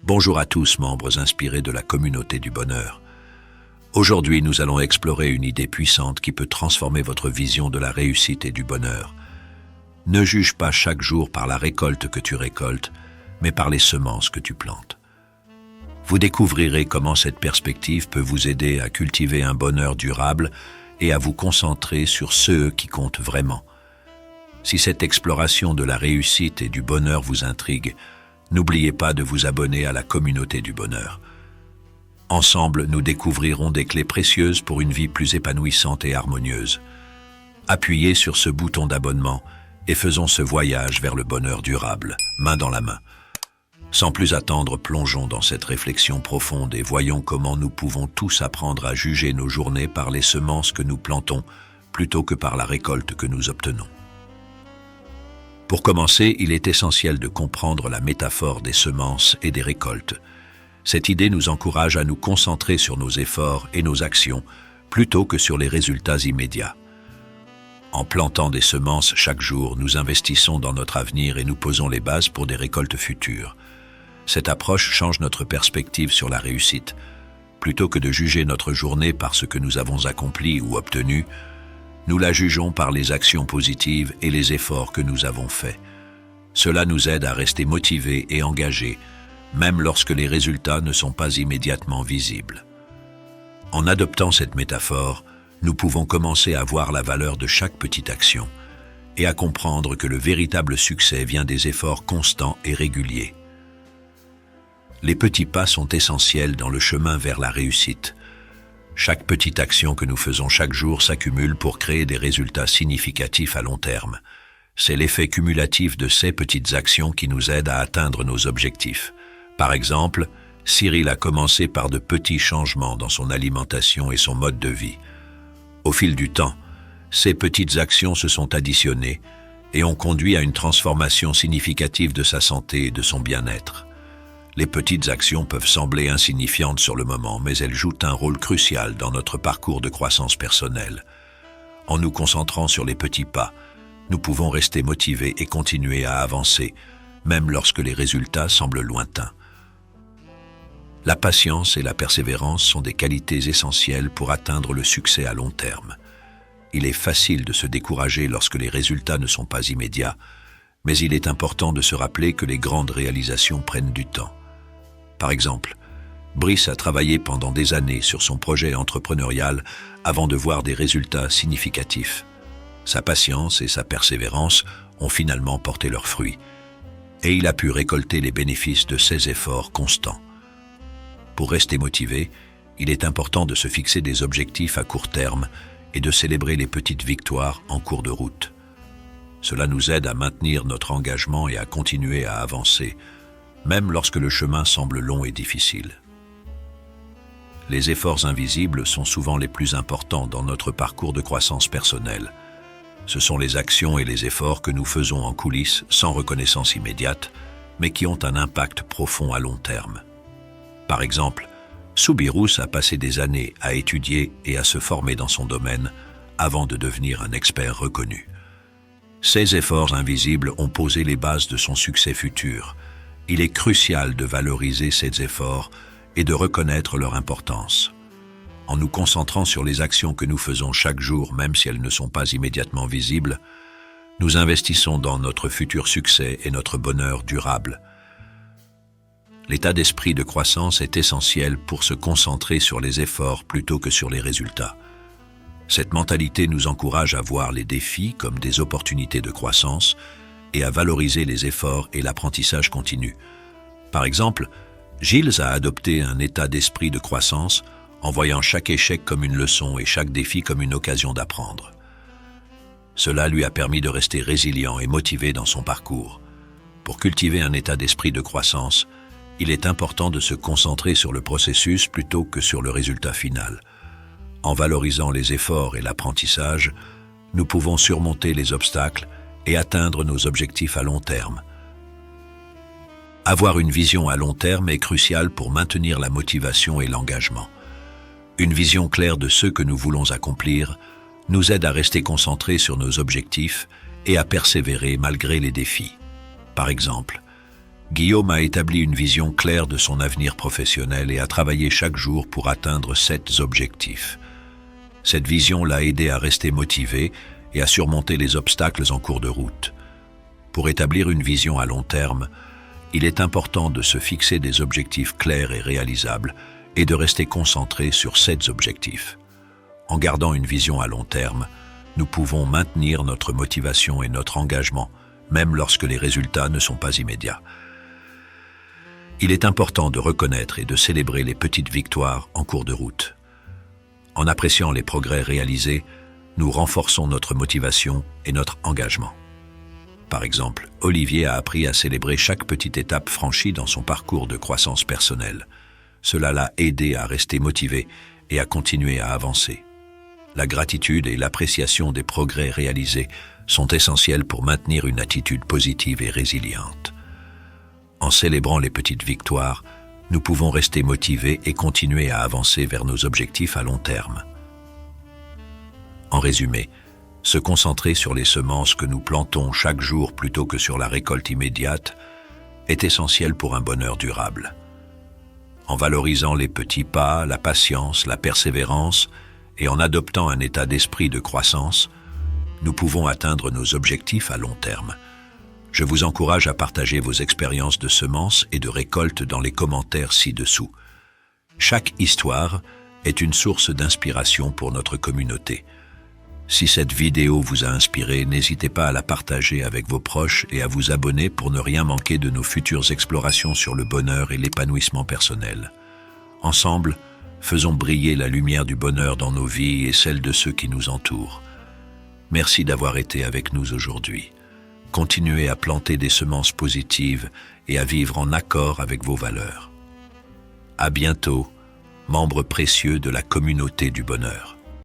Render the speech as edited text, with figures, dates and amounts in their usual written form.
Bonjour à tous, membres inspirés de la communauté du bonheur. Aujourd'hui, nous allons explorer une idée puissante qui peut transformer votre vision de la réussite et du bonheur. Ne juge pas chaque jour par la récolte que tu récoltes, mais par les semences que tu plantes. Vous découvrirez comment cette perspective peut vous aider à cultiver un bonheur durable et à vous concentrer sur ceux qui comptent vraiment. Si cette exploration de la réussite et du bonheur vous intrigue, n'oubliez pas de vous abonner à la communauté du bonheur. Ensemble, nous découvrirons des clés précieuses pour une vie plus épanouissante et harmonieuse. Appuyez sur ce bouton d'abonnement et faisons ce voyage vers le bonheur durable, main dans la main. Sans plus attendre, plongeons dans cette réflexion profonde et voyons comment nous pouvons tous apprendre à juger nos journées par les semences que nous plantons plutôt que par la récolte que nous obtenons. Pour commencer, il est essentiel de comprendre la métaphore des semences et des récoltes. Cette idée nous encourage à nous concentrer sur nos efforts et nos actions plutôt que sur les résultats immédiats. En plantant des semences chaque jour, nous investissons dans notre avenir et nous posons les bases pour des récoltes futures. Cette approche change notre perspective sur la réussite. Plutôt que de juger notre journée par ce que nous avons accompli ou obtenu, nous la jugeons par les actions positives et les efforts que nous avons faits. Cela nous aide à rester motivés et engagés, même lorsque les résultats ne sont pas immédiatement visibles. En adoptant cette métaphore, nous pouvons commencer à voir la valeur de chaque petite action et à comprendre que le véritable succès vient des efforts constants et réguliers. Les petits pas sont essentiels dans le chemin vers la réussite. Chaque petite action que nous faisons chaque jour s'accumule pour créer des résultats significatifs à long terme. C'est l'effet cumulatif de ces petites actions qui nous aide à atteindre nos objectifs. Par exemple, Cyril a commencé par de petits changements dans son alimentation et son mode de vie. Au fil du temps, ces petites actions se sont additionnées et ont conduit à une transformation significative de sa santé et de son bien-être. Les petites actions peuvent sembler insignifiantes sur le moment, mais elles jouent un rôle crucial dans notre parcours de croissance personnelle. En nous concentrant sur les petits pas, nous pouvons rester motivés et continuer à avancer, même lorsque les résultats semblent lointains. La patience et la persévérance sont des qualités essentielles pour atteindre le succès à long terme. Il est facile de se décourager lorsque les résultats ne sont pas immédiats, mais il est important de se rappeler que les grandes réalisations prennent du temps. Par exemple, Brice a travaillé pendant des années sur son projet entrepreneurial avant de voir des résultats significatifs. Sa patience et sa persévérance ont finalement porté leurs fruits, et il a pu récolter les bénéfices de ses efforts constants. Pour rester motivé, il est important de se fixer des objectifs à court terme et de célébrer les petites victoires en cours de route. Cela nous aide à maintenir notre engagement et à continuer à avancer, même lorsque le chemin semble long et difficile. Les efforts invisibles sont souvent les plus importants dans notre parcours de croissance personnelle. Ce sont les actions et les efforts que nous faisons en coulisses sans reconnaissance immédiate, mais qui ont un impact profond à long terme. Par exemple, Soubirous a passé des années à étudier et à se former dans son domaine avant de devenir un expert reconnu. Ces efforts invisibles ont posé les bases de son succès futur. Il est crucial de valoriser ces efforts et de reconnaître leur importance. En nous concentrant sur les actions que nous faisons chaque jour, même si elles ne sont pas immédiatement visibles, nous investissons dans notre futur succès et notre bonheur durable. L'état d'esprit de croissance est essentiel pour se concentrer sur les efforts plutôt que sur les résultats. Cette mentalité nous encourage à voir les défis comme des opportunités de croissance et à valoriser les efforts et l'apprentissage continu. Par exemple, Gilles a adopté un état d'esprit de croissance en voyant chaque échec comme une leçon et chaque défi comme une occasion d'apprendre. Cela lui a permis de rester résilient et motivé dans son parcours. Pour cultiver un état d'esprit de croissance, il est important de se concentrer sur le processus plutôt que sur le résultat final. En valorisant les efforts et l'apprentissage, nous pouvons surmonter les obstacles et atteindre nos objectifs à long terme. Avoir une vision à long terme est crucial pour maintenir la motivation et l'engagement. Une vision claire de ce que nous voulons accomplir nous aide à rester concentrés sur nos objectifs et à persévérer malgré les défis. Par exemple, Guillaume a établi une vision claire de son avenir professionnel et a travaillé chaque jour pour atteindre 7 objectifs. Cette vision l'a aidé à rester motivé et à surmonter les obstacles en cours de route. Pour établir une vision à long terme, il est important de se fixer des objectifs clairs et réalisables et de rester concentré sur 7 objectifs. En gardant une vision à long terme, nous pouvons maintenir notre motivation et notre engagement, même lorsque les résultats ne sont pas immédiats. Il est important de reconnaître et de célébrer les petites victoires en cours de route. En appréciant les progrès réalisés, nous renforçons notre motivation et notre engagement. Par exemple, Olivier a appris à célébrer chaque petite étape franchie dans son parcours de croissance personnelle. Cela l'a aidé à rester motivé et à continuer à avancer. La gratitude et l'appréciation des progrès réalisés sont essentiels pour maintenir une attitude positive et résiliente. En célébrant les petites victoires, nous pouvons rester motivés et continuer à avancer vers nos objectifs à long terme. En résumé, se concentrer sur les semences que nous plantons chaque jour plutôt que sur la récolte immédiate est essentiel pour un bonheur durable. En valorisant les petits pas, la patience, la persévérance et en adoptant un état d'esprit de croissance, nous pouvons atteindre nos objectifs à long terme. Je vous encourage à partager vos expériences de semences et de récolte dans les commentaires ci-dessous. Chaque histoire est une source d'inspiration pour notre communauté. Si cette vidéo vous a inspiré, n'hésitez pas à la partager avec vos proches et à vous abonner pour ne rien manquer de nos futures explorations sur le bonheur et l'épanouissement personnel. Ensemble, faisons briller la lumière du bonheur dans nos vies et celle de ceux qui nous entourent. Merci d'avoir été avec nous aujourd'hui. Continuez à planter des semences positives et à vivre en accord avec vos valeurs. À bientôt, membres précieux de la communauté du bonheur.